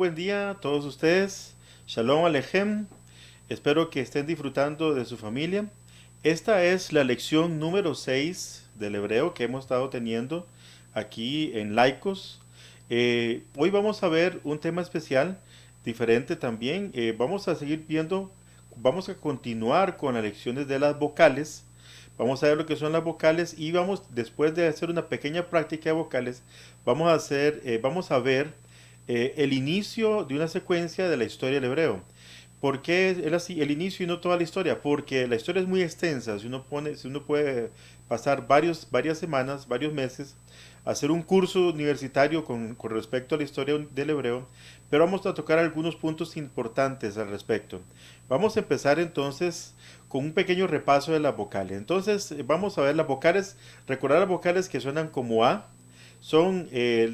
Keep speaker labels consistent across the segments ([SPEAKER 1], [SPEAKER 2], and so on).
[SPEAKER 1] buen día a todos ustedes. Shalom Alejem. Espero que estén disfrutando de su familia. Esta es la lección número 6 del hebreo que hemos estado teniendo aquí en Laicos. Hoy vamos a ver un tema especial, diferente también. Vamos a seguir viendo, vamos a continuar con las lecciones de las vocales. Vamos a ver lo que son las vocales y vamos, después de hacer una pequeña práctica de vocales, vamos a ver el inicio de una secuencia de la historia del hebreo. ¿Por qué es así el inicio y no toda la historia? Porque la historia es muy extensa. Si uno puede pasar varias semanas, varios meses, hacer un curso universitario con respecto a la historia del hebreo, pero vamos a tocar algunos puntos importantes al respecto. Vamos a empezar entonces con un pequeño repaso de las vocales. Entonces vamos a ver las vocales, recordar las vocales que suenan como A.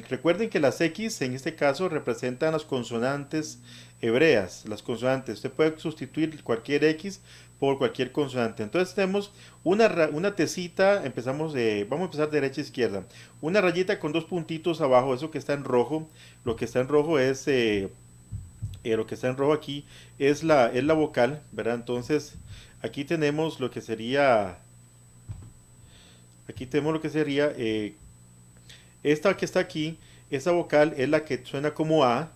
[SPEAKER 1] Recuerden que las X en este caso representan las consonantes hebreas, las consonantes. Usted puede sustituir cualquier X por cualquier consonante. Entonces tenemos una tecita, vamos a empezar de derecha a izquierda. Una rayita con dos puntitos abajo, eso que está en rojo. Lo que está en rojo lo que está en rojo aquí es la vocal, ¿verdad? Entonces aquí tenemos lo que sería esta que está aquí, esa vocal es la que suena como A.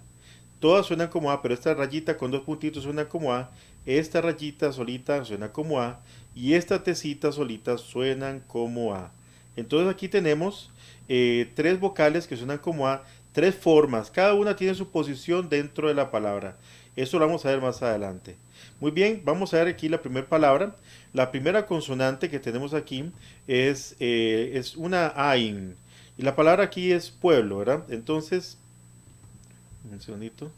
[SPEAKER 1] Todas suenan como A, pero esta rayita con dos puntitos suena como A. Esta rayita solita suena como A. Y esta tecita solita suenan como A. Entonces aquí tenemos tres vocales que suenan como A, tres formas. Cada una tiene su posición dentro de la palabra. Eso lo vamos a ver más adelante. Muy bien, vamos a ver aquí la primera palabra. La primera consonante que tenemos aquí es una AIN. Y la palabra aquí es pueblo, ¿verdad? Entonces, un segundito.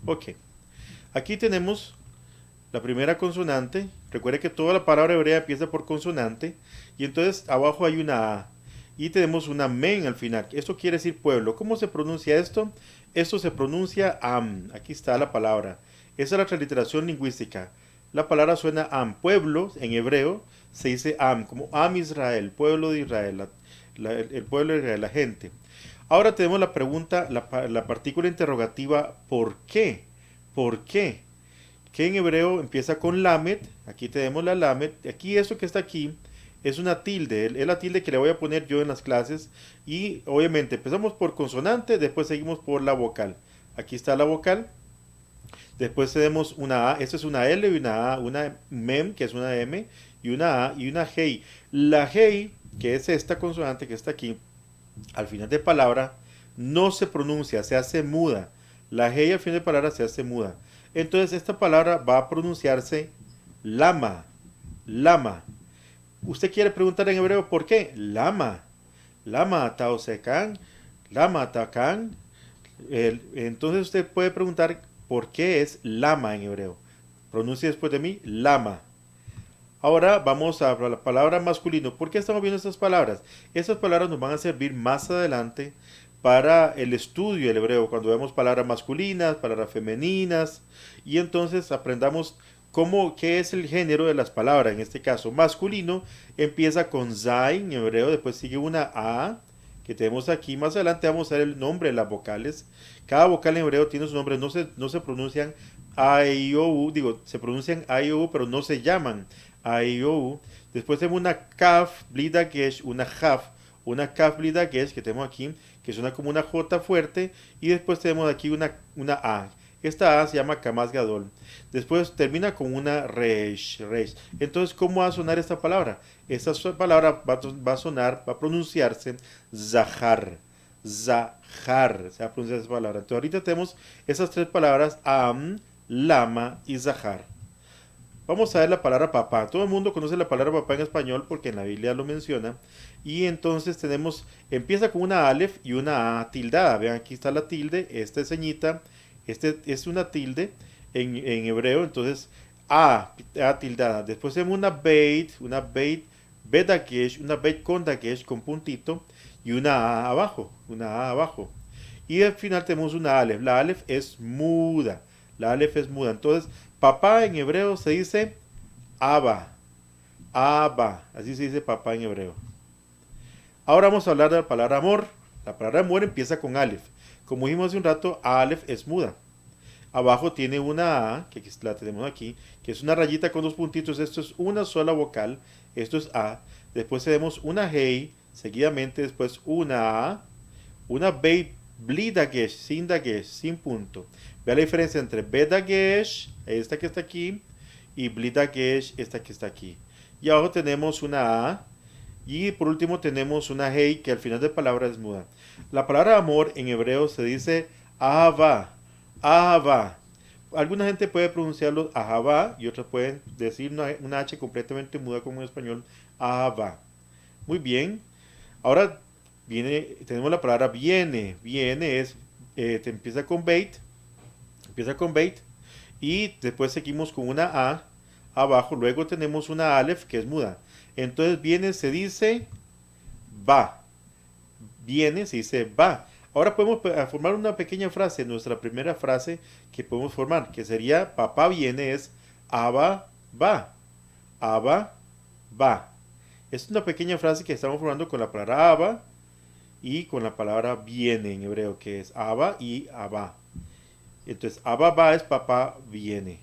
[SPEAKER 1] Ok. Aquí tenemos la primera consonante. Recuerde que toda la palabra hebrea empieza por consonante. Y entonces abajo hay una A. Y tenemos una men al final. Esto quiere decir pueblo. ¿Cómo se pronuncia esto? Esto se pronuncia am. Aquí está la palabra. Esa es la transliteración lingüística. La palabra suena am. Pueblo, en hebreo, se dice am, como am Israel, pueblo de Israel, el pueblo de Israel, la gente. Ahora tenemos la pregunta, la partícula interrogativa, ¿por qué? ¿Por qué? Que en hebreo empieza con lamed, aquí tenemos la lamed, aquí esto que está aquí es una tilde, es la tilde que le voy a poner yo en las clases y obviamente empezamos por consonante, después seguimos por la vocal. Aquí está la vocal, después tenemos una A, esta es una L y una A, una mem, que es una M, y una A y una Hei. La Hei, que es esta consonante que está aquí, al final de palabra, no se pronuncia, se hace muda. La Hei al final de palabra se hace muda. Entonces esta palabra va a pronunciarse lama, lama. Usted quiere preguntar en hebreo por qué? Lama, lama taosekan, lama takan. Entonces usted puede preguntar por qué es lama en hebreo. Pronuncia después de mí, lama. Ahora vamos a la palabra masculino. ¿Por qué estamos viendo estas palabras? Estas palabras nos van a servir más adelante para el estudio del hebreo, cuando vemos palabras masculinas, palabras femeninas, y entonces aprendamos qué es el género de las palabras. En este caso, masculino empieza con Zain en hebreo, después sigue una A, que tenemos aquí. Más adelante vamos a ver el nombre de las vocales. Cada vocal en hebreo tiene su nombre, no se pronuncian A, I, O, U, digo, se pronuncian A, I, O, U, pero no se llaman A, I, O, U. Después tenemos una Kaf, Blidagesh, una Kaf Blidagesh que tenemos aquí, que suena como una J fuerte, y después tenemos aquí una A. Esta A se llama Kamaz Gadol. Después termina con una Reish. Entonces, ¿cómo va a sonar esta palabra? Esta palabra va a pronunciarse Zahar. Zahar. Se va a pronunciar esa palabra. Entonces, ahorita tenemos esas tres palabras, Am, Lama y Zahar. Vamos a ver la palabra papá. Todo el mundo conoce la palabra papá en español porque en la Biblia lo menciona. Y entonces empieza con una alef y una a tildada. Vean, aquí está la tilde, esta es ceñita, este es una tilde en hebreo. Entonces, a tildada. Después tenemos betakesh, una beit con dakesh con puntito y una a abajo. Y al final tenemos una alef. La alef es muda. La alef es muda. Entonces, papá en hebreo se dice Abba. Abba. Así se dice papá en hebreo. Ahora vamos a hablar de la palabra amor. La palabra amor empieza con Aleph. Como dijimos hace un rato, Aleph es muda. Abajo tiene una A, que la tenemos aquí, que es una rayita con dos puntitos. Esto es una sola vocal. Esto es A. Después tenemos una Hey, seguidamente después una A, una B, Bli Dagesh, sin Dagesh, sin punto. Vea la diferencia entre B Dagesh, esta que está aquí, y Bli Dagesh, esta que está aquí. Y abajo tenemos una A. Y por último tenemos una Hey, que al final de palabra es muda. La palabra amor en hebreo se dice Ahava. Ahava. Alguna gente puede pronunciarlo Ahava y otras pueden decir una H completamente muda como en español, Ahava. Muy bien. Ahora tenemos la palabra viene. Viene empieza con Beit. Empieza con Beit. Y después seguimos con una A abajo. Luego tenemos una Aleph que es muda. Entonces viene, se dice va. Viene, se dice va. Ahora podemos formar una pequeña frase, nuestra primera frase que podemos formar, que sería papá viene es Abba va. Abba va. Es una pequeña frase que estamos formando con la palabra Abba y con la palabra viene en hebreo, que es Abba y Abba. Entonces Abba va es papá viene.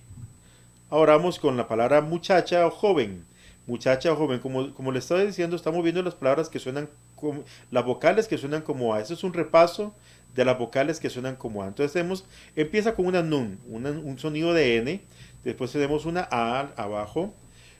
[SPEAKER 1] Ahora vamos con la palabra muchacha o joven. Muchacha o joven, como le estaba diciendo, estamos viendo las palabras que suenan como, las vocales que suenan como A. Eso es un repaso de las vocales que suenan como A. Entonces empieza con una nun, un sonido de N, después tenemos una A abajo.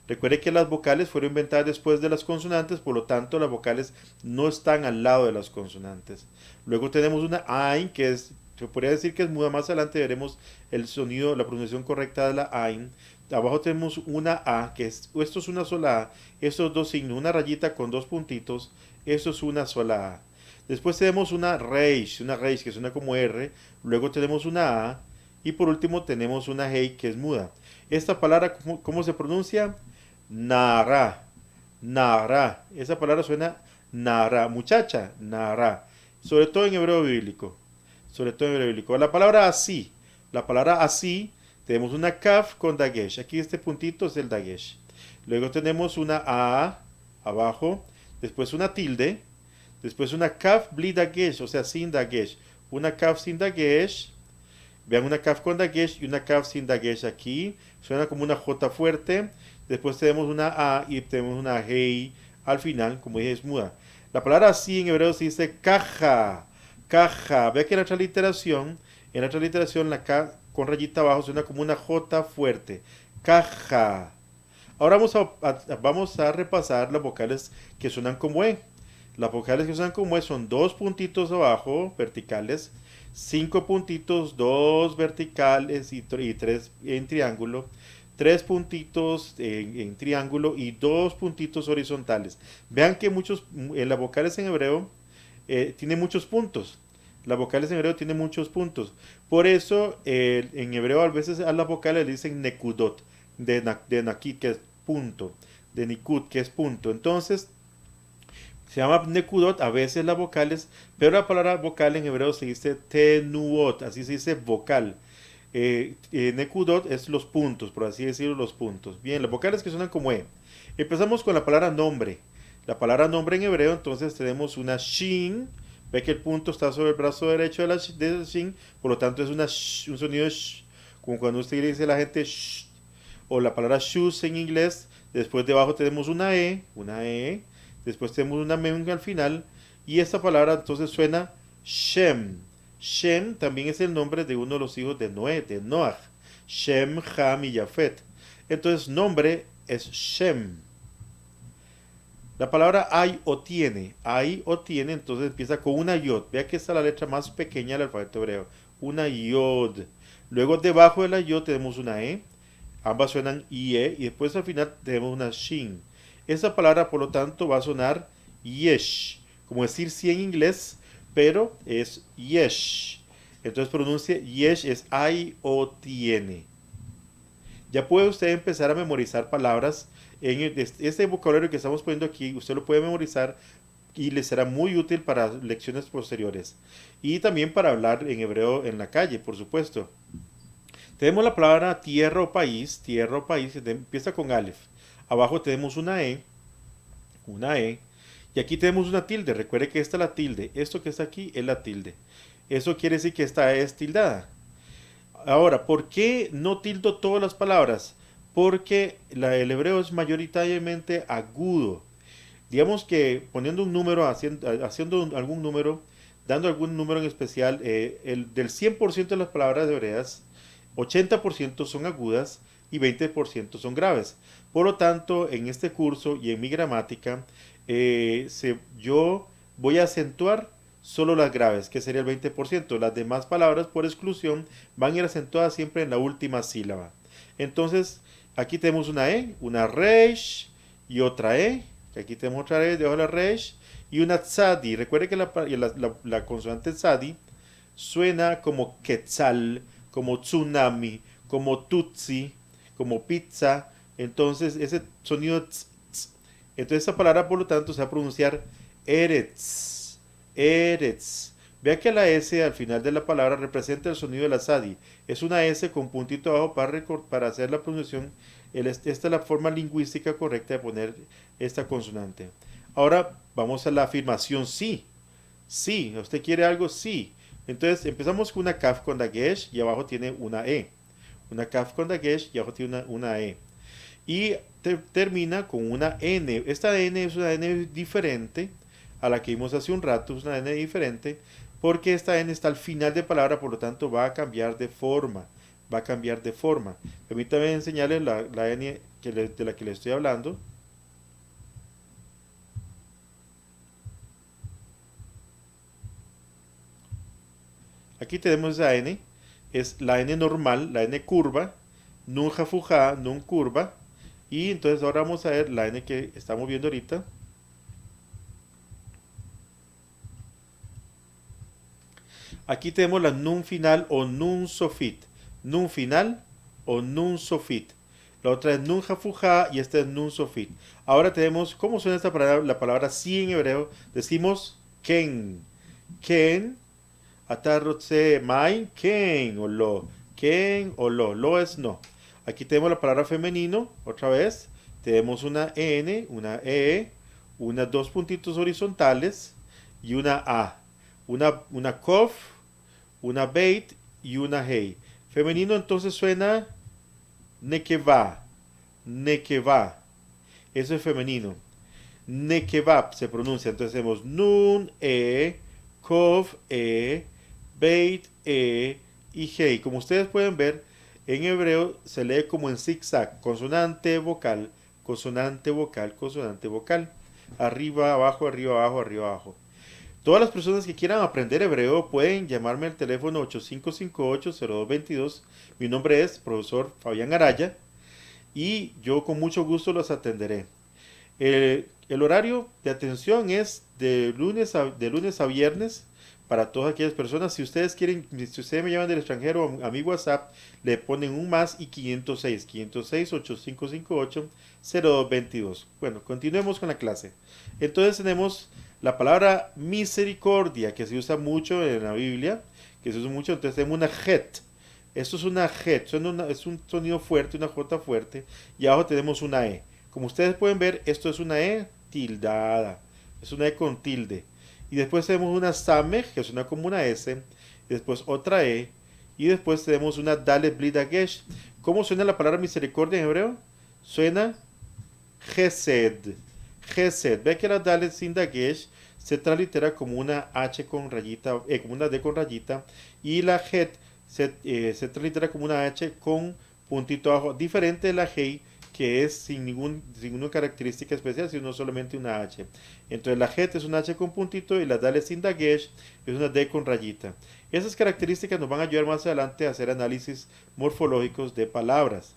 [SPEAKER 1] Recuerde que las vocales fueron inventadas después de las consonantes, por lo tanto las vocales no están al lado de las consonantes. Luego tenemos una Ain, que se podría decir que es muda. Más adelante veremos el sonido, la pronunciación correcta de la Ain. Abajo tenemos una A, esto es una sola A. Estos dos signos, una rayita con dos puntitos, eso es una sola A. Después tenemos una Reish que suena como R. Luego tenemos una A. Y por último tenemos una Hey, que es muda. Esta palabra, ¿cómo se pronuncia? Nara. Nara. Esa palabra suena Nara. Muchacha, Nara. Sobre todo en hebreo bíblico. Sobre todo en hebreo bíblico. La palabra así. La palabra así. Tenemos una kaf con dagesh. Aquí este puntito es el dagesh. Luego tenemos una a abajo. Después una tilde. Después una kaf bli dagesh, o sea, sin dagesh. Una kaf sin dagesh. Vean, una kaf con dagesh y una kaf sin dagesh aquí. Suena como una J fuerte. Después tenemos una a y tenemos una hey al final, como dije, es muda. La palabra así en hebreo se dice caja. Caja. Vea que en la transliteración la K con rayita abajo suena como una J fuerte. Caja. Ahora vamos a repasar las vocales que suenan como E. Las vocales que suenan como E son dos puntitos abajo, verticales, 5 puntitos, 2 verticales y 3 en triángulo, 3 puntitos en triángulo y 2 puntitos horizontales. Vean que las vocales en hebreo tienen muchos puntos. Las vocales en hebreo tienen muchos puntos. Por eso en hebreo a veces a las vocales le dicen nekudot, de nakid, que es punto, de nikud, que es punto. Entonces se llama nekudot a veces las vocales, pero la palabra vocal en hebreo se dice tenuot, así se dice vocal. Nekudot es los puntos, por así decirlo, los puntos. Bien, las vocales que suenan como E. Empezamos con la palabra nombre. La palabra nombre en hebreo, entonces tenemos una shin. Ve que el punto está sobre el brazo derecho de shin, por lo tanto es un sonido sh, como cuando usted le dice a la gente sh, o la palabra shoes en inglés. Después debajo tenemos una E, después tenemos una mem al final, y esta palabra entonces suena Shem. Shem también es el nombre de uno de los hijos de Noé, de Noach. Shem, Ham y Jafet. Entonces nombre es Shem. La palabra hay o tiene, entonces empieza con una yod. Vea que esta es la letra más pequeña del alfabeto hebreo. Una yod. Luego debajo de la yod tenemos una e. Ambas suenan ie y después al final tenemos una shin. Esta palabra por lo tanto va a sonar yesh. Como decir sí en inglés, pero es yesh. Entonces pronuncie yesh, es hay o tiene. Ya puede usted empezar a memorizar palabras. En este vocabulario que estamos poniendo aquí, usted lo puede memorizar y le será muy útil para lecciones posteriores. Y también para hablar en hebreo en la calle, por supuesto. Tenemos la palabra tierra o país que empieza con Aleph. Abajo tenemos una E, Y aquí tenemos una tilde. Recuerde que esta es la tilde. Esto que está aquí es la tilde. Eso quiere decir que esta es tildada. Ahora, ¿por qué no tildo todas las palabras? Porque el hebreo es mayoritariamente agudo. Digamos que poniendo un número, haciendo algún número, dando algún número en especial, del 100% de las palabras hebreas, 80% son agudas y 20% son graves. Por lo tanto, en este curso y en mi gramática, yo voy a acentuar solo las graves, que sería el 20%. Las demás palabras, por exclusión, van a ir acentuadas siempre en la última sílaba. Entonces, aquí tenemos una E, una reish y otra E. Aquí tenemos otra E debajo de la reish y una tzadi. Recuerde que la consonante tzadi suena como quetzal, como tsunami, como tutsi, como pizza. Entonces, ese sonido tz, tz. Entonces, esta palabra, por lo tanto, se va a pronunciar eretz. Eretz. Vea que la S al final de la palabra representa el sonido de la tzadi. Es una S con puntito abajo para hacer la pronunciación. Esta es la forma lingüística correcta de poner esta consonante. Ahora vamos a la afirmación sí. Sí, ¿usted quiere algo? Sí. Entonces empezamos con una kaf con dagesh y abajo tiene una E. Una kaf con dagesh y abajo tiene una E. Y termina con una N. Esta N es una N diferente a la que vimos hace un rato. Es una N diferente porque esta N está al final de palabra, por lo tanto va a cambiar de forma. Va a cambiar de forma. Permítame enseñarles la N de la que le estoy hablando. Aquí tenemos esa N, es la N normal, la N curva, nun jafujá, nun curva, y entonces ahora vamos a ver la N que estamos viendo ahorita. Aquí tenemos la nun final o nun sofit, nun final o nun sofit. La otra es nun jafujá y esta es nun sofit. Ahora tenemos, ¿cómo suena esta palabra? La palabra sí en hebreo, decimos ken, ken. Atarrotse main ken o lo. Ken o lo. Lo es no. Aquí tenemos la palabra femenino. Otra vez. Tenemos una N, una E, unas dos puntitos horizontales y una A. Una kof, una beit y una hei. Femenino entonces suena nekeva. Nekeva. Eso es femenino. Nekevab se pronuncia. Entonces tenemos nun, kof, beit, y hei. Como ustedes pueden ver, en hebreo se lee como en zigzag, consonante, vocal, consonante, vocal, consonante, vocal. Arriba, abajo, arriba, abajo, arriba, abajo. Todas las personas que quieran aprender hebreo pueden llamarme al teléfono 8558-0222. Mi nombre es profesor Fabián Araya y yo con mucho gusto los atenderé. El horario de atención es de lunes a viernes para todas aquellas personas. Si ustedes quieren, si ustedes me llaman del extranjero a mi WhatsApp, le ponen un más y 506-8558-0222. Bueno, continuemos con la clase. Entonces tenemos la palabra misericordia, que se usa mucho en la Biblia, que se usa mucho. Entonces tenemos una het. Esto es una het, es un sonido fuerte, una J fuerte, y abajo tenemos una E. Como ustedes pueden ver, esto es una E tildada, es una E con tilde. Y después tenemos una samech, que suena como una S, y después otra E, y después tenemos una dalet bli dagesh. ¿Cómo suena la palabra misericordia en hebreo? Suena gesed, gesed. Ve que la dalet sin dagesh se translitera como una H con rayita, como una D con rayita, y la het se translitera como una H con puntito abajo, diferente de la hei, que es sin ninguna característica especial, sino solamente una H. Entonces la het es una H con puntito y la dalet sin dagesh es una D con rayita. Esas características nos van a ayudar más adelante a hacer análisis morfológicos de palabras.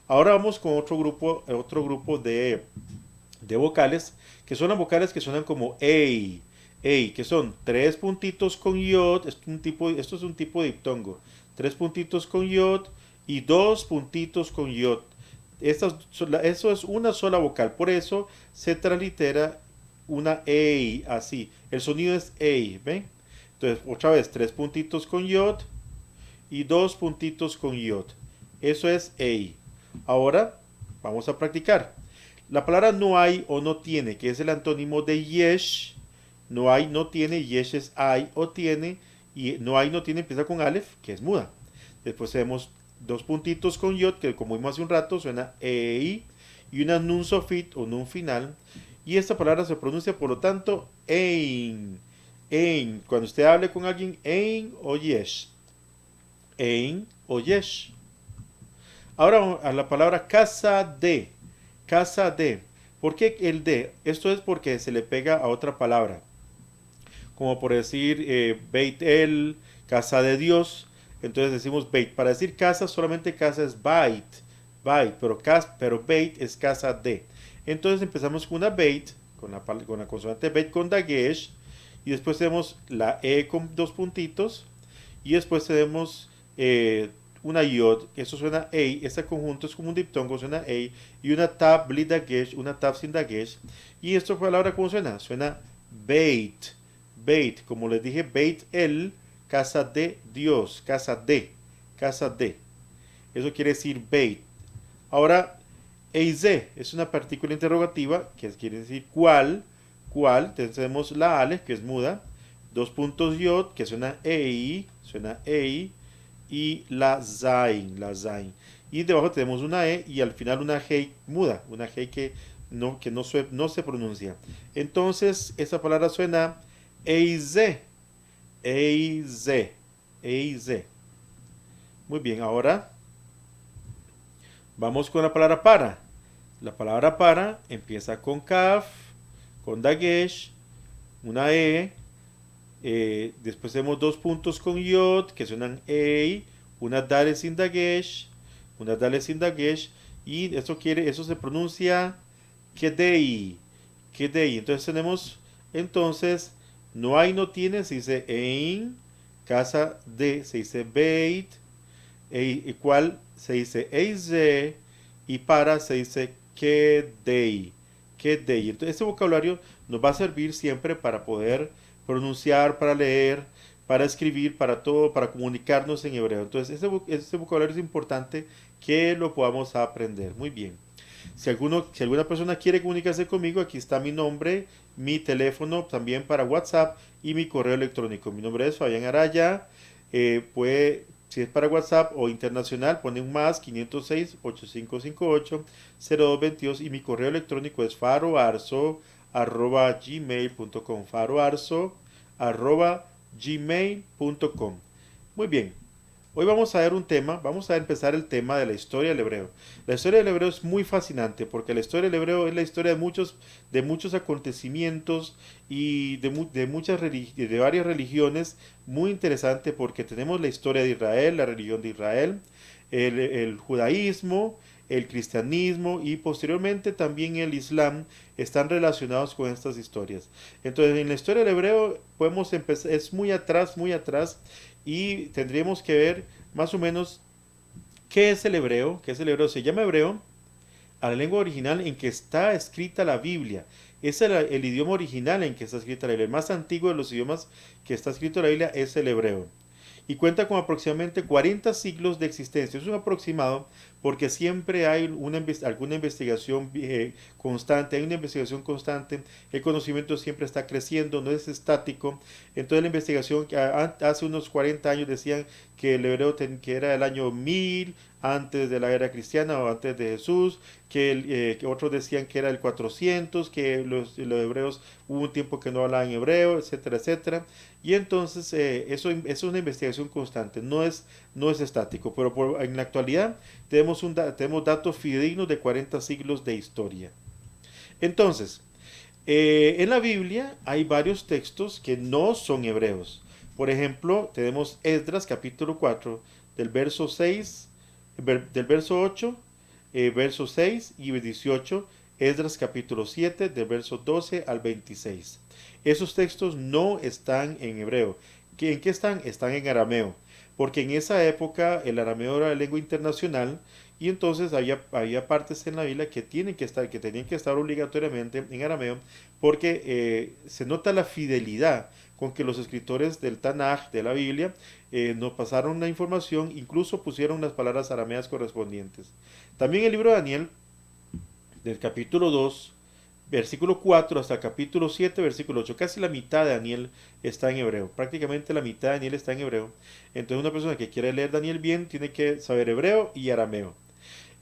[SPEAKER 1] Ahora vamos con otro grupo de vocales, que son las vocales que suenan como EI, EI, que son tres puntitos con yod, esto es un tipo de diptongo, tres puntitos con yod y dos puntitos con yod. Eso es una sola vocal, por eso se translitera una EI, así. El sonido es EI, ¿ven? Entonces, otra vez, tres puntitos con yod y dos puntitos con yod. Eso es EI. Ahora, vamos a practicar. La palabra no hay o no tiene, que es el antónimo de yesh, no hay, no tiene, yesh es hay o tiene, y no hay, no tiene empieza con alef, que es muda. Después tenemos dos puntitos con yod, que como vimos hace un rato suena ei, y una nun sofit o nun final, y esta palabra se pronuncia por lo tanto ein, ein, cuando usted hable con alguien, ein o yesh, ein o yesh. Ahora a la palabra casa de, casa de. ¿Por qué el de? Esto es porque se le pega a otra palabra, como por decir Beit El, casa de Dios. Entonces decimos Beit. Para decir casa, solamente casa es Bait, Bait, pero Beit es casa de. Entonces empezamos con una Beit, con la consonante Beit con Dagesh, y después tenemos la E con dos puntitos, y después tenemos una Yod, eso suena Ei, este conjunto es como un diptongo, suena Ei, y una Tab bli Dagesh, una Tab sin Dagesh, y esta palabra ¿cómo suena? Suena Beit, Beit, como les dije, Beit El, casa de Dios, casa de, casa de. Eso quiere decir Beit. Ahora, Eize es una partícula interrogativa que quiere decir cuál, cuál. Entonces tenemos la Ale, que es muda, dos puntos Yod, que suena Ei, y la Zain, la Zain. Y debajo tenemos una E y al final una Hei muda, una Hei no se pronuncia. Entonces, esa palabra suena Eize, Eize, Eize. Muy bien, ahora vamos con la palabra para. La palabra para empieza con kaf, con dagesh, una después tenemos dos puntos con yod que suenan ei, una dale sin dagesh, una dale sin dagesh, y eso se pronuncia kedei, kedei. Entonces tenemos, entonces, no hay, no tiene, se dice ein, casa de, se dice beit, igual se dice eize, y para se dice kedei, kedei. Entonces este vocabulario nos va a servir siempre para poder pronunciar, para leer, para escribir, para todo, para comunicarnos en hebreo. Entonces este vocabulario es importante que lo podamos aprender. Muy bien. Si alguna persona quiere comunicarse conmigo, aquí está mi nombre, mi teléfono también para WhatsApp y mi correo electrónico. Mi nombre es Fabián Araya. Si es para WhatsApp o internacional, pone un más 506-8558-0222 y mi correo electrónico es faroarzo@gmail.com, faroarzo@gmail.com. Muy bien. Hoy vamos a ver vamos a empezar el tema de la historia del hebreo. La historia del hebreo es muy fascinante porque la historia del hebreo es la historia de muchos acontecimientos y de varias religiones. Muy interesante porque tenemos la historia de Israel, la religión de Israel, el judaísmo, el cristianismo y posteriormente también el islam están relacionados con estas historias. Entonces en la historia del hebreo podemos empezar, es muy atrás, y tendríamos que ver más o menos qué es el hebreo, se llama hebreo a la lengua original en que está escrita la Biblia. Es el idioma original en que está escrita la Biblia. El más antiguo de los idiomas que está escrito en la Biblia es el hebreo. Y cuenta con aproximadamente 40 siglos de existencia. Es un aproximado porque siempre hay alguna investigación constante, hay una investigación constante, el conocimiento siempre está creciendo, no es estático. Entonces la investigación que hace unos 40 años decían que el hebreo que era el año 1000 antes de la era cristiana o antes de Jesús, que otros decían que era el 400, que los hebreos hubo un tiempo que no hablaban hebreo, etcétera, etcétera. Y entonces eso es una investigación constante, no es estático, pero en la actualidad tenemos datos fidedignos de 40 siglos de historia. Entonces, en la Biblia hay varios textos que no son hebreos. Por ejemplo, tenemos Esdras capítulo 4, del verso 8, verso 6 y 18, Esdras capítulo 7, del verso 12 al 26. Esos textos no están en hebreo. ¿En qué están? Están en arameo. Porque en esa época el arameo era la lengua internacional y entonces había partes en la Biblia que tenían que estar obligatoriamente en arameo porque se nota la fidelidad con que los escritores del Tanaj, de la Biblia, nos pasaron la información, incluso pusieron las palabras arameas correspondientes. También el libro de Daniel del capítulo 2, versículo 4 hasta el capítulo 7, versículo 8. Casi la mitad de Daniel está en hebreo. Prácticamente la mitad de Daniel está en hebreo. Entonces una persona que quiere leer Daniel bien tiene que saber hebreo y arameo.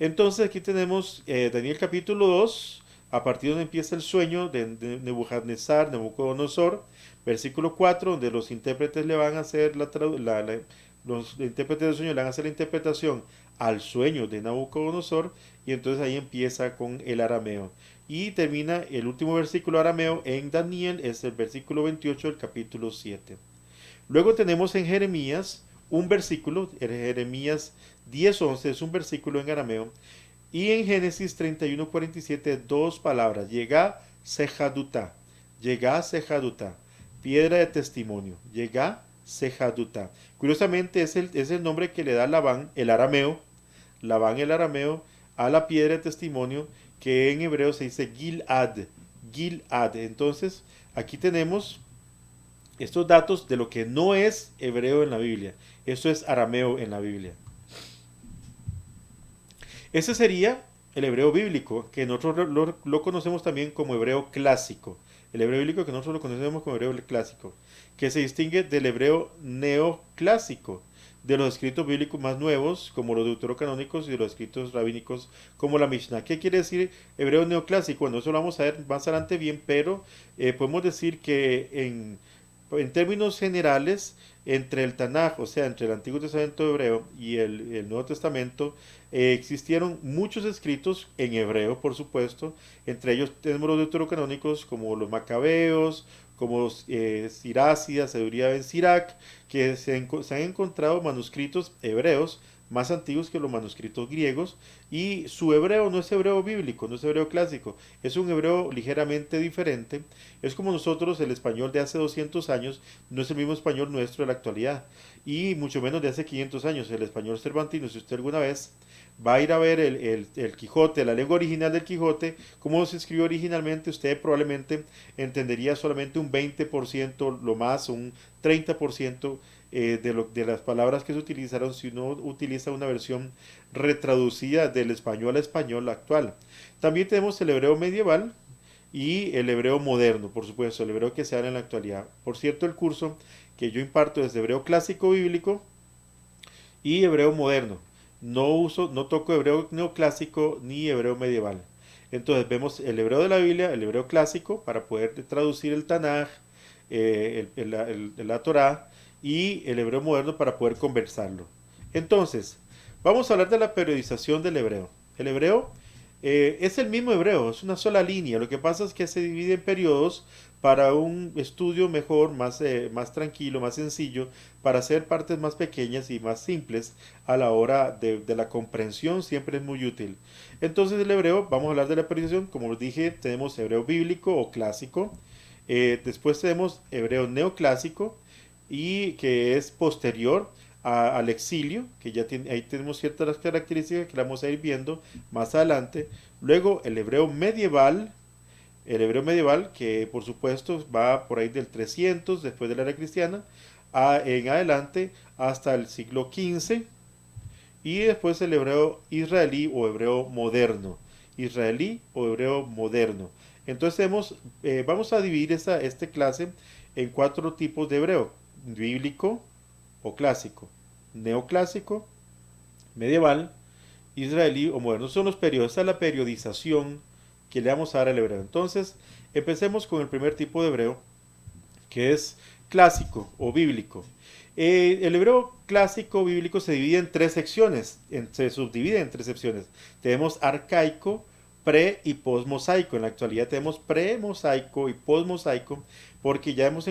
[SPEAKER 1] Entonces aquí tenemos Daniel capítulo 2, a partir donde empieza el sueño de Nebuchadnezzar, Nabucodonosor, versículo 4, donde los intérpretes le van a hacer los intérpretes del sueño le van a hacer la interpretación al sueño de Nabucodonosor, y entonces ahí empieza con el arameo. Y termina el último versículo arameo en Daniel, es el versículo 28 del capítulo 7. Luego tenemos en Jeremías un versículo, en Jeremías 10:11 es un versículo en arameo, y en Génesis 31:47 dos palabras, llega sejaduta, piedra de testimonio, llega sejaduta. Curiosamente es el nombre que le da Labán, el arameo, a la piedra de testimonio, que en hebreo se dice Gilad. Entonces, aquí tenemos estos datos de lo que no es hebreo en la Biblia. Eso es arameo en la Biblia. Ese sería el hebreo bíblico, que nosotros lo conocemos también como hebreo clásico. El hebreo bíblico que nosotros lo conocemos como hebreo clásico, que se distingue del hebreo neoclásico, de los escritos bíblicos más nuevos, como los deuterocanónicos, y de los escritos rabínicos, como la Mishnah. ¿Qué quiere decir hebreo neoclásico? Bueno, eso lo vamos a ver más adelante bien, pero podemos decir que en términos generales, entre el Tanaj, o sea, entre el Antiguo Testamento hebreo y el Nuevo Testamento, existieron muchos escritos en hebreo, por supuesto. Entre ellos tenemos los deuterocanónicos, como los Macabeos, como Sirácida, Sabiduría Ben Sirac, que se han encontrado manuscritos hebreos más antiguos que los manuscritos griegos, y su hebreo no es hebreo bíblico, no es hebreo clásico, es un hebreo ligeramente diferente. Es como nosotros, el español de hace 200 años no es el mismo español nuestro de la actualidad, y mucho menos de hace 500 años. El español cervantino, si usted alguna vez va a ir a ver el Quijote, la lengua original del Quijote, cómo se escribió originalmente, usted probablemente entendería solamente un 20%, lo más, un 30% de las palabras que se utilizaron si uno utiliza una versión retraducida del español a español actual. También tenemos el hebreo medieval y el hebreo moderno, por supuesto, el hebreo que se habla en la actualidad. Por cierto, el curso que yo imparto es de hebreo clásico bíblico y hebreo moderno. No toco hebreo neoclásico ni hebreo medieval. Entonces vemos el hebreo de la Biblia, el hebreo clásico, para poder traducir el Tanaj, la Torá, y el hebreo moderno para poder conversarlo. Entonces, vamos a hablar de la periodización del hebreo. El hebreo es el mismo hebreo, es una sola línea. Lo que pasa es que se divide en periodos para un estudio mejor, más tranquilo, más sencillo, para hacer partes más pequeñas y más simples a la hora de la comprensión. Siempre es muy útil. Entonces el hebreo, vamos a hablar de la periodización. Como les dije, tenemos hebreo bíblico o clásico. Después tenemos hebreo neoclásico, y que es posterior al exilio, que ya ahí tenemos ciertas características que la vamos a ir viendo más adelante. Luego el hebreo medieval, que por supuesto va por ahí del 300 después de la era cristiana en adelante hasta el siglo XV, y después el hebreo israelí o hebreo moderno. Entonces vamos a dividir esta clase en 4 tipos de hebreo: bíblico o clásico, neoclásico, medieval, israelí o moderno. Son los periodos. Esta es la periodización que le vamos a dar al hebreo. Entonces, empecemos con el primer tipo de hebreo, que es clásico o bíblico. El hebreo clásico bíblico se divide en 3 secciones, se subdivide en 3 secciones. Tenemos arcaico, pre y posmosaico. En la actualidad tenemos premosaico y posmosaico, porque ya los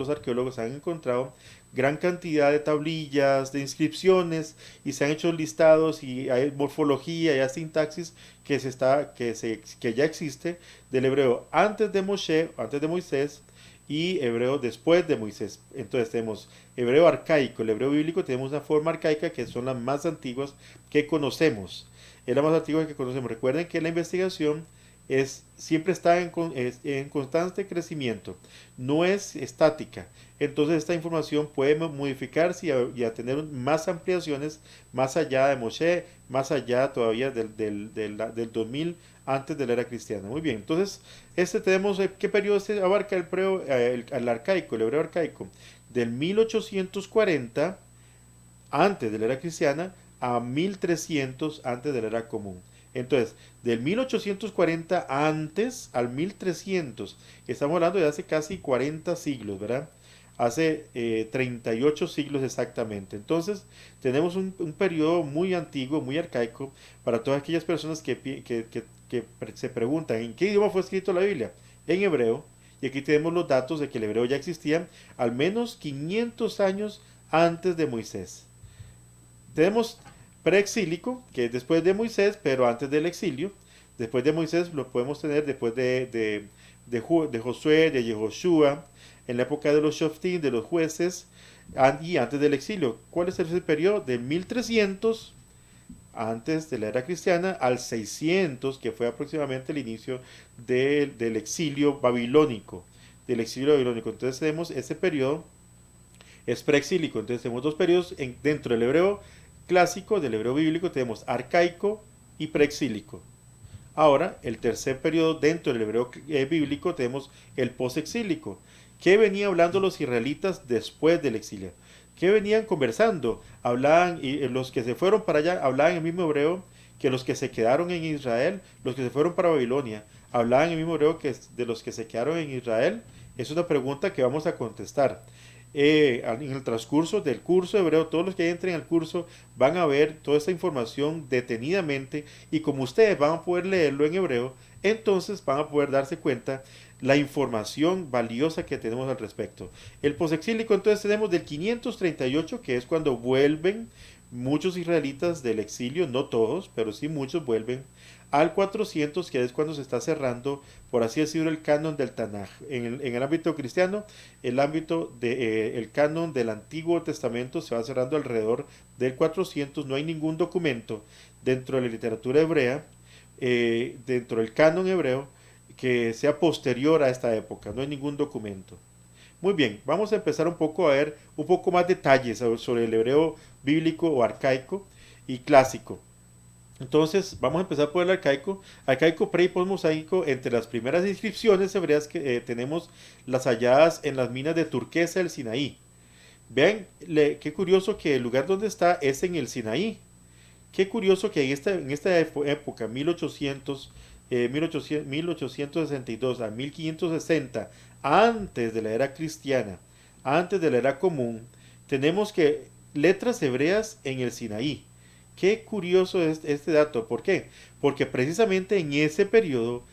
[SPEAKER 1] arqueólogos han encontrado gran cantidad de tablillas, de inscripciones, y se han hecho listados, y hay morfología y hay sintaxis que ya existe del hebreo antes de Moisés, y hebreo después de Moisés. Entonces tenemos hebreo arcaico, el hebreo bíblico, tenemos una forma arcaica que son las más antiguas que conocemos. Es la más antigua que conocemos. Recuerden que la investigación siempre está en constante crecimiento, no es estática. Entonces esta información puede modificarse y a tener más ampliaciones más allá de Moshe, más allá todavía del 2000 antes de la era cristiana. Muy bien, entonces tenemos, ¿qué periodo abarca el arcaico, el hebreo arcaico? Del 1840 antes de la era cristiana a 1300 antes de la era común. Entonces, del 1840 antes al 1300, estamos hablando de hace casi 40 siglos, ¿verdad? Hace 38 siglos exactamente. Entonces, tenemos un periodo muy antiguo, muy arcaico, para todas aquellas personas que se preguntan, ¿en qué idioma fue escrito la Biblia? En hebreo. Y aquí tenemos los datos de que el hebreo ya existía al menos 500 años antes de Moisés. Tenemos preexílico, que es después de Moisés, pero antes del exilio. Después de Moisés lo podemos tener después de Josué, de Yehoshua, en la época de los Shoftim, de los jueces, y antes del exilio. ¿Cuál es ese periodo? Del 1300 antes de la era cristiana al 600, que fue aproximadamente el inicio del exilio babilónico. Entonces tenemos ese periodo, es preexílico. Entonces tenemos dos periodos dentro del hebreo clásico, del hebreo bíblico, tenemos arcaico y preexílico. Ahora, el tercer periodo dentro del hebreo bíblico tenemos el posexílico. ¿Qué venían hablando los israelitas después del exilio? ¿Qué venían conversando? Hablaban, y los que se fueron para allá hablaban el mismo hebreo que los que se quedaron en Israel, los que se fueron para Babilonia. Hablaban el mismo hebreo que de los que se quedaron en Israel. Es una pregunta que vamos a contestar. En el transcurso del curso de hebreo, todos los que entren al curso van a ver toda esta información detenidamente, y como ustedes van a poder leerlo en hebreo, entonces van a poder darse cuenta la información valiosa que tenemos al respecto. El posexílico entonces tenemos del 538, que es cuando vuelven muchos israelitas del exilio, no todos, pero sí muchos vuelven, al 400, que es cuando se está cerrando, por así decirlo, el canon del Tanaj. En el ámbito cristiano, el canon del Antiguo Testamento se va cerrando alrededor del 400. No hay ningún documento dentro de la literatura hebrea, dentro del canon hebreo, que sea posterior a esta época. No hay ningún documento. Muy bien, vamos a empezar un poco a ver un poco más detalles sobre el hebreo bíblico o arcaico y clásico. Entonces, vamos a empezar por el arcaico pre y postmosaico. Entre las primeras inscripciones hebreas que tenemos las halladas en las minas de turquesa del Sinaí. Vean, qué curioso que el lugar donde está es en el Sinaí. Qué curioso que en esta época, 1862 a 1560, antes de la era cristiana, antes de la era común, tenemos que letras hebreas en el Sinaí. Qué curioso es este dato. ¿Por qué? Porque precisamente en ese periodo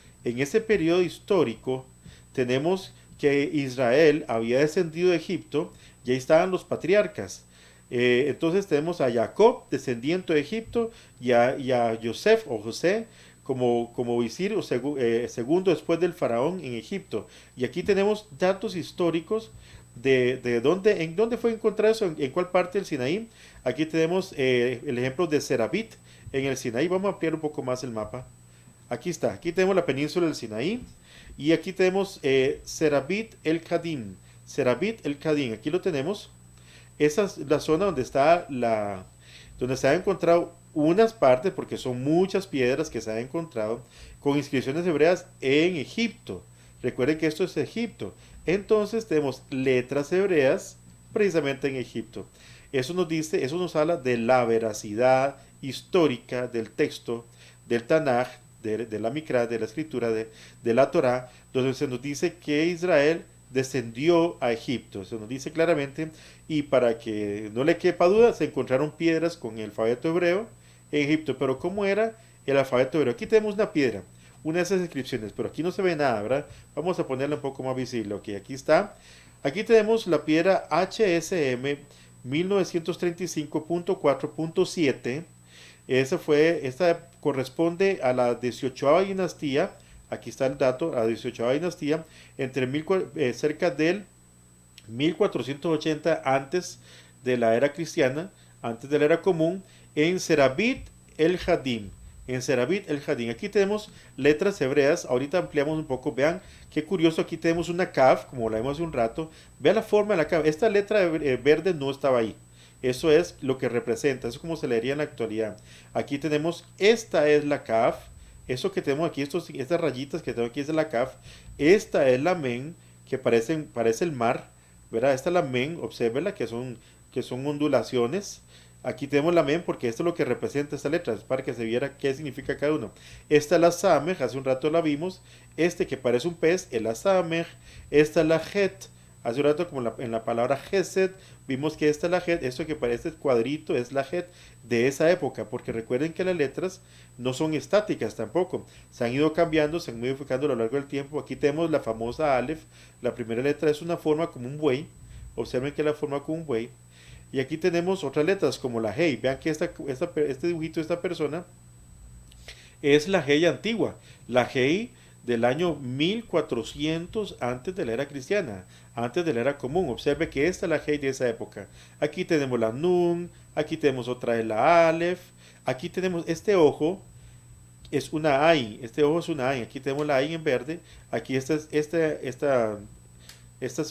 [SPEAKER 1] histórico, tenemos que Israel había descendido de Egipto y ahí estaban los patriarcas. Entonces tenemos a Jacob, descendiente de Egipto, y a Joseph o José como visir o segundo después del faraón en Egipto. Y aquí tenemos datos históricos en dónde fue encontrado eso, en cuál parte del Sinaí. Aquí tenemos el ejemplo de Serabit en el Sinaí. Vamos a ampliar un poco más el mapa. Aquí está, aquí tenemos la península del Sinaí, y aquí tenemos Serabit el Kadim. Serabit el Kadim, aquí lo tenemos. Esa es la zona donde se han encontrado unas partes, porque son muchas piedras que se han encontrado con inscripciones hebreas en Egipto. Recuerden que esto es Egipto. Entonces tenemos letras hebreas precisamente en Egipto. Eso nos habla de la veracidad histórica del texto del Tanaj, de la Mikra, de la escritura, de la Torá, donde se nos dice que Israel descendió a Egipto. Se nos dice claramente, y para que no le quepa duda, se encontraron piedras con el alfabeto hebreo en Egipto. Pero ¿cómo era el alfabeto hebreo? Aquí tenemos una piedra, una de esas inscripciones, pero aquí no se ve nada, ¿verdad? Vamos a ponerla un poco más visible. Ok, aquí está. Aquí tenemos la piedra HSM 1935.4.7. Esta corresponde a la 18ª dinastía. Aquí está el dato, a la 18ª dinastía, cerca del 1480 antes de la era cristiana, antes de la era común, en Serabit el Hadim. en Serabit el Jadín. Aquí tenemos letras hebreas, ahorita ampliamos un poco, vean qué curioso, aquí tenemos una Kaf, como la vimos hace un rato, vean la forma de la Kaf, esta letra verde no estaba ahí, eso es lo que representa, eso es como se leería en la actualidad. Aquí tenemos, esta es la Kaf, eso que tenemos aquí, estas rayitas que tengo aquí es de la Kaf, esta es la Men, que parece el mar, ¿verdad? Esta es la Men, obsérvenla, que son ondulaciones. Aquí tenemos la men porque esto es lo que representa esta letra, es para que se viera qué significa cada uno. Esta es la samej, hace un rato la vimos. Este que parece un pez es la samej. Esta es la het, hace un rato como en la palabra gesed, vimos que esta es la het, esto que parece el cuadrito es la het de esa época, porque recuerden que las letras no son estáticas tampoco, se han ido cambiando, se han ido modificando a lo largo del tiempo. Aquí tenemos la famosa alef, la primera letra es una forma como un buey, observen que es la forma como un buey. Y aquí tenemos otras letras como la Hey. Vean que este dibujito de esta persona es la Hey antigua. La Hey del año 1400 antes de la era cristiana, antes de la era común. Observe que esta es la Hey de esa época. Aquí tenemos la Nun, aquí tenemos otra de la Aleph, aquí tenemos este ojo, es una Ain, este ojo es una Ain, aquí tenemos la Ain en verde, aquí esta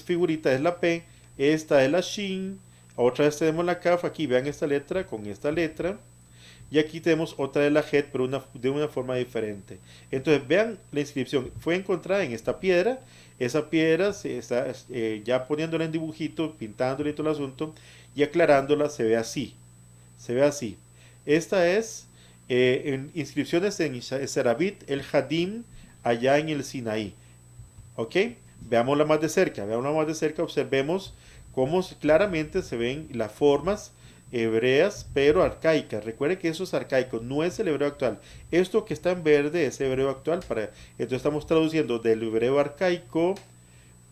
[SPEAKER 1] figurita es la P, esta es la Shin, otra vez tenemos la Kaf, aquí vean esta letra con esta letra, y aquí tenemos otra de la Het, pero de una forma diferente. Entonces vean la inscripción, fue encontrada en esta piedra, esa piedra se está ya poniéndola en dibujito, pintándola y todo el asunto, y aclarándola se ve así, se ve así. Esta es en inscripciones en Serabit el Hadim, allá en el Sinaí. ¿Ok? Veámosla más de cerca, observemos cómo claramente se ven las formas hebreas, pero arcaicas. Recuerde que eso es arcaico, no es el hebreo actual. Esto que está en verde es hebreo actual. Entonces estamos traduciendo del hebreo arcaico,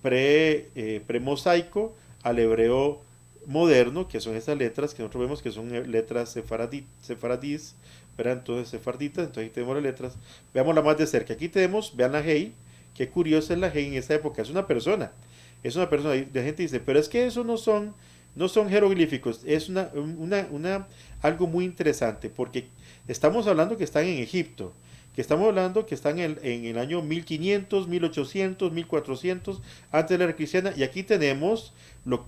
[SPEAKER 1] premosaico, al hebreo moderno, que son estas letras que nosotros vemos que son letras sefaradís, ¿verdad? Entonces sefarditas, entonces aquí tenemos las letras. Veámosla más de cerca. Aquí tenemos, vean la Hei. Qué curiosa es la Hei en esta época. Es una persona. Es una persona. La gente dice, pero es que eso no son jeroglíficos. Es algo muy interesante porque estamos hablando que están en Egipto. Que estamos hablando que están en el año 1500, 1800, 1400 antes de la era cristiana. Y aquí tenemos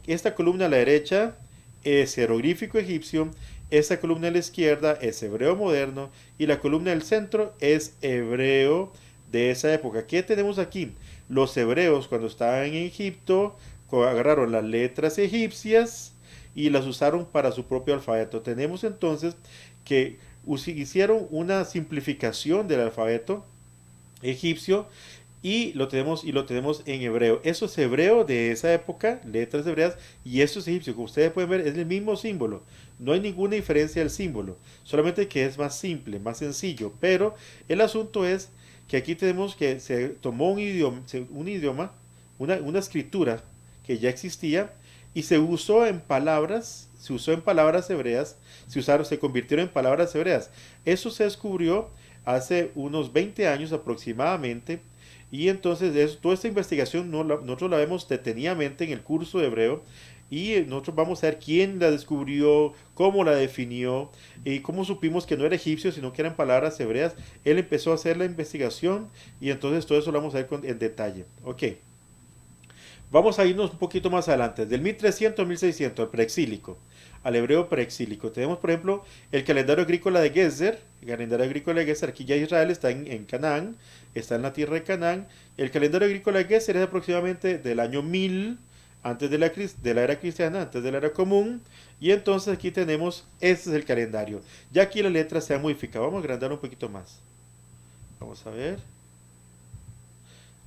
[SPEAKER 1] esta columna a la derecha es jeroglífico egipcio. Esta columna a la izquierda es hebreo moderno. Y la columna del centro es hebreo de esa época. ¿Qué tenemos aquí? Los hebreos cuando estaban en Egipto agarraron las letras egipcias y las usaron para su propio alfabeto. Tenemos entonces que hicieron una simplificación del alfabeto egipcio y lo tenemos en hebreo. Eso es hebreo de esa época, letras hebreas, y eso es egipcio. Como ustedes pueden ver, es el mismo símbolo. No hay ninguna diferencia del símbolo, solamente que es más simple, más sencillo. Pero el asunto es que aquí tenemos que se tomó una escritura que ya existía y se usó en palabras hebreas, se convirtieron en palabras hebreas. Eso se descubrió hace unos 20 años aproximadamente y entonces toda esta investigación nosotros la vemos detenidamente en el curso de hebreo y nosotros vamos a ver quién la descubrió, cómo la definió y cómo supimos que no era egipcio sino que eran palabras hebreas. Él empezó a hacer la investigación y entonces todo eso lo vamos a ver en detalle. Ok. Vamos a irnos un poquito más adelante, del 1300 al 1600, al preexílico, al hebreo preexílico. Tenemos, por ejemplo, el calendario agrícola de Gezer. El calendario agrícola de Gezer, aquí ya Israel está en Canaán, está en la tierra de Canaán. El calendario agrícola de Gezer es aproximadamente del año 1000, antes de la era cristiana, antes de la era común. Y entonces aquí tenemos, este es el calendario. Ya aquí la letra se ha modificado. Vamos a agrandar un poquito más. Vamos a ver.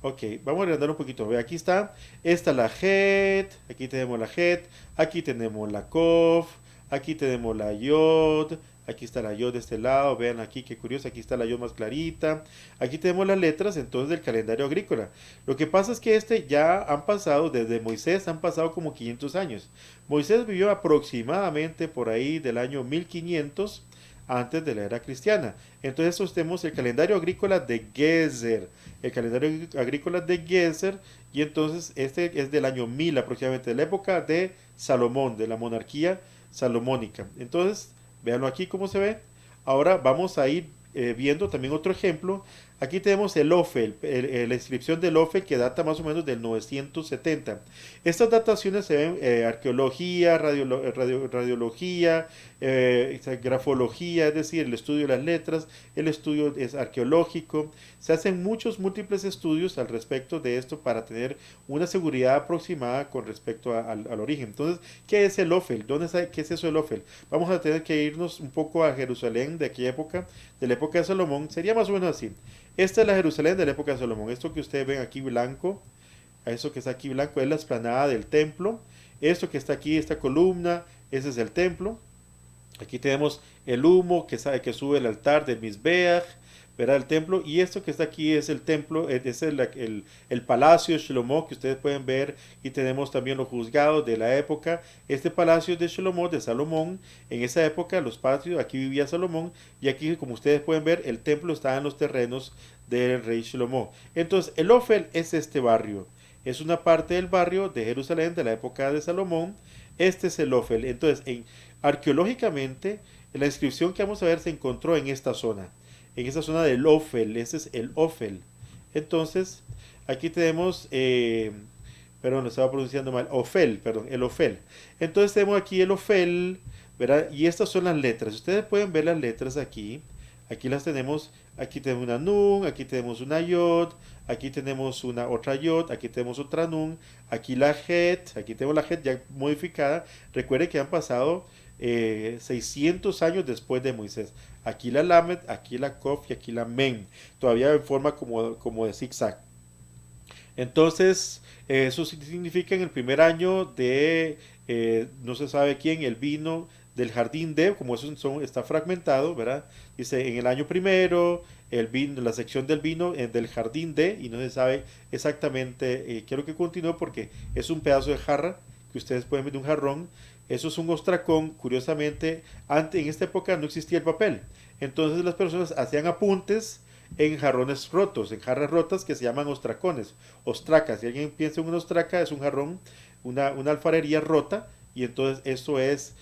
[SPEAKER 1] Ok, vamos a agrandar un poquito. Ve, aquí está. Esta la Het. Aquí tenemos la Het. Aquí tenemos la Kof. Aquí tenemos la Yod. Aquí está la Yod de este lado. Vean aquí, qué curioso. Aquí está la Yod más clarita. Aquí tenemos las letras entonces del calendario agrícola. Lo que pasa es que ya han pasado, desde Moisés han pasado como 500 años. Moisés vivió aproximadamente por ahí del año 1500 antes de la era cristiana. Entonces tenemos el calendario agrícola de Gezer, el calendario agrícola de Gezer, y entonces este es del año 1000 aproximadamente, de la época de Salomón, de la monarquía salomónica. Entonces, véanlo aquí cómo se ve. Ahora vamos a ir viendo también otro ejemplo. Aquí tenemos el Ofel, la inscripción del Ofel que data más o menos del 970. Estas dataciones se ven arqueología, radiología, grafología, es decir, el estudio de las letras, el estudio es arqueológico. Se hacen muchos múltiples estudios al respecto de esto para tener una seguridad aproximada con respecto al origen. Entonces, ¿qué es el Ofel? ¿Qué es eso del Ofel? Vamos a tener que irnos un poco a Jerusalén de aquella época, de la época de Salomón. Sería más o menos así. Esta es la Jerusalén de la época de Salomón. Esto que ustedes ven aquí blanco, a eso que está aquí blanco, es la explanada del templo. Esto que está aquí, esta columna, ese es el templo. Aquí tenemos el humo que sube el altar del Mizbeach, verá el templo. Y esto que está aquí es el templo, es el palacio de Shlomo que ustedes pueden ver. Y tenemos también los juzgados de la época. Este palacio de Shlomo, de Salomón, en esa época los patios, aquí vivía Salomón. Y aquí, como ustedes pueden ver, el templo está en los terrenos del rey Shlomo. Entonces, el Ofel es este barrio. Es una parte del barrio de Jerusalén de la época de Salomón. Este es el Ofel. Entonces, arqueológicamente, la inscripción que vamos a ver se encontró en esta zona del Ofel. Ese es el Ofel. Entonces, aquí tenemos, perdón, lo estaba pronunciando mal, Ofel, perdón, el Ofel. Entonces tenemos aquí el Ofel, ¿verdad? Y estas son las letras. Ustedes pueden ver las letras aquí. Aquí las tenemos, aquí tenemos una Nun, aquí tenemos una Yod, aquí tenemos una otra Yod, aquí tenemos otra Nun, aquí la Het, aquí tenemos la Het ya modificada. Recuerde que han pasado 600 años después de Moisés. Aquí la Lamed, aquí la Kof y aquí la Men, todavía en forma como de zigzag. Entonces, eso significa en el primer año de no se sabe quién, el vino del jardín de, como eso está fragmentado, ¿verdad? Dice en el año primero, el vino, la sección del vino del jardín de, y no se sabe exactamente, quiero que continúe porque es un pedazo de jarra que ustedes pueden ver de un jarrón. Eso es un ostracón. Curiosamente, antes, en esta época no existía el papel. Entonces las personas hacían apuntes en jarrones rotos, en jarras rotas que se llaman ostracones, ostracas. Si alguien piensa en una ostraca, es un jarrón, una alfarería rota, y entonces eso es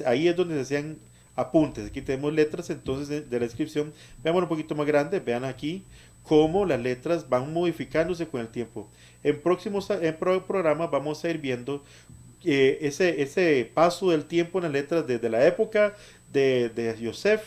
[SPEAKER 1] ahí es donde se hacían apuntes. Aquí tenemos letras, entonces de la inscripción, veamos un poquito más grande, vean aquí cómo las letras van modificándose con el tiempo. En próximos programas vamos a ir viendo ese paso del tiempo en las letras desde la época de Yosef,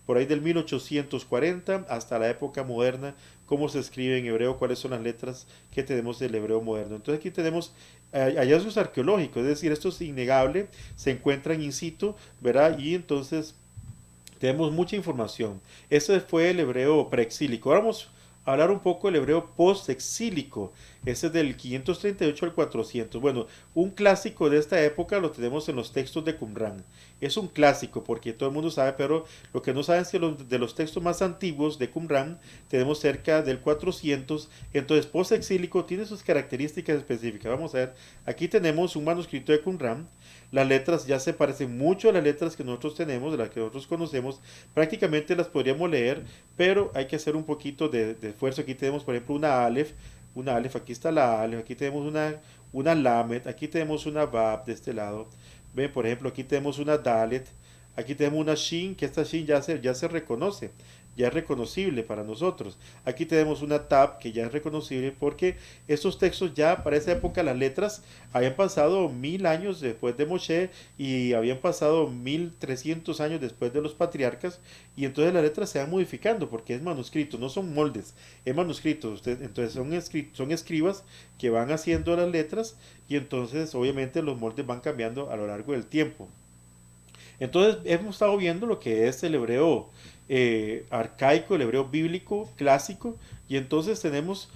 [SPEAKER 1] por ahí del 1840 hasta la época moderna, cómo se escribe en hebreo, cuáles son las letras que tenemos del hebreo moderno. Entonces aquí tenemos hallazgos arqueológicos, es decir, esto es innegable, se encuentran in situ, ¿verdad? Y entonces tenemos mucha información. Ese fue el hebreo preexílico. Ahora vamos a hablar un poco del hebreo postexílico. Ese es del 538 al 400. Bueno, un clásico de esta época lo tenemos en los textos de Qumran. Es un clásico porque todo el mundo sabe, pero lo que no saben es que de los textos más antiguos de Qumran tenemos cerca del 400. Entonces, postexílico tiene sus características específicas. Vamos a ver, aquí tenemos un manuscrito de Qumran. Las letras ya se parecen mucho a las letras que nosotros tenemos, de las que nosotros conocemos. Prácticamente las podríamos leer, pero hay que hacer un poquito de esfuerzo. Aquí tenemos, por ejemplo, una Aleph, aquí está la Aleph, aquí tenemos una Lamed, aquí tenemos una Bab de este lado. Ven, por ejemplo, aquí tenemos una Dalet, aquí tenemos una Shin, que esta Shin ya se reconoce, ya es reconocible para nosotros. Aquí tenemos una Tab, que ya es reconocible porque estos textos ya para esa época las letras habían pasado 1000 años después de Moshe y habían pasado 1300 años después de los patriarcas, y entonces las letras se van modificando porque es manuscrito, no son moldes, es manuscrito. Entonces son escribas que van haciendo las letras, y entonces obviamente los moldes van cambiando a lo largo del tiempo. Entonces hemos estado viendo lo que es el hebreo arcaico, el hebreo bíblico, clásico, y entonces tenemos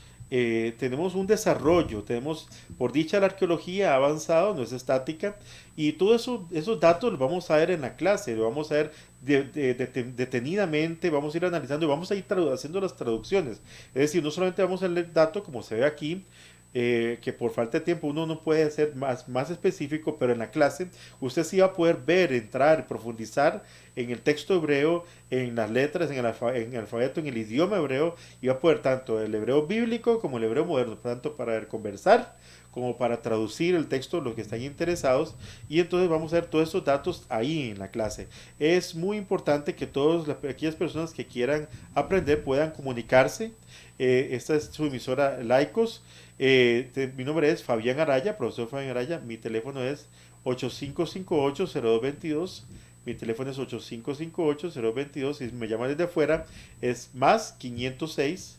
[SPEAKER 1] un desarrollo, tenemos, por dicha, la arqueología ha avanzado, no es estática, y todos esos datos los vamos a ver en la clase, lo vamos a ver detenidamente, vamos a ir analizando y vamos a ir haciendo las traducciones. Es decir, no solamente vamos a leer el dato como se ve aquí, que por falta de tiempo uno no puede ser más específico, pero en la clase usted sí va a poder ver, entrar, profundizar en el texto hebreo, en las letras, en el alfabeto, en el idioma hebreo, y va a poder tanto el hebreo bíblico como el hebreo moderno, tanto para conversar como para traducir el texto, los que están interesados, y entonces vamos a ver todos estos datos ahí en la clase. Es muy importante que todas aquellas personas que quieran aprender puedan comunicarse. Esta es su emisora Laicos. Mi nombre es Fabián Araya, profesor Fabián Araya. Mi teléfono es 8558-0222. Mi teléfono es 8558-0222. Si me llaman desde afuera, es más 506.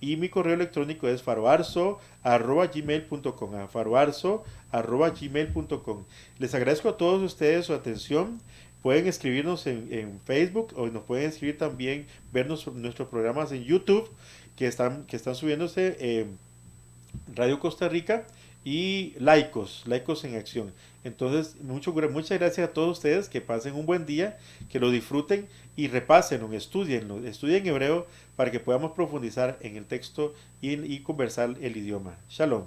[SPEAKER 1] Y mi correo electrónico es faroarzo@gmail.com. Faroarzo@gmail.com. Les agradezco a todos ustedes su atención. Pueden escribirnos en Facebook o nos pueden escribir también, vernos nuestros programas en YouTube que están subiéndose. Radio Costa Rica y Laicos en Acción. Entonces, muchas gracias a todos ustedes, que pasen un buen día, que lo disfruten y repásenlo, estudien hebreo para que podamos profundizar en el texto y conversar el idioma. Shalom.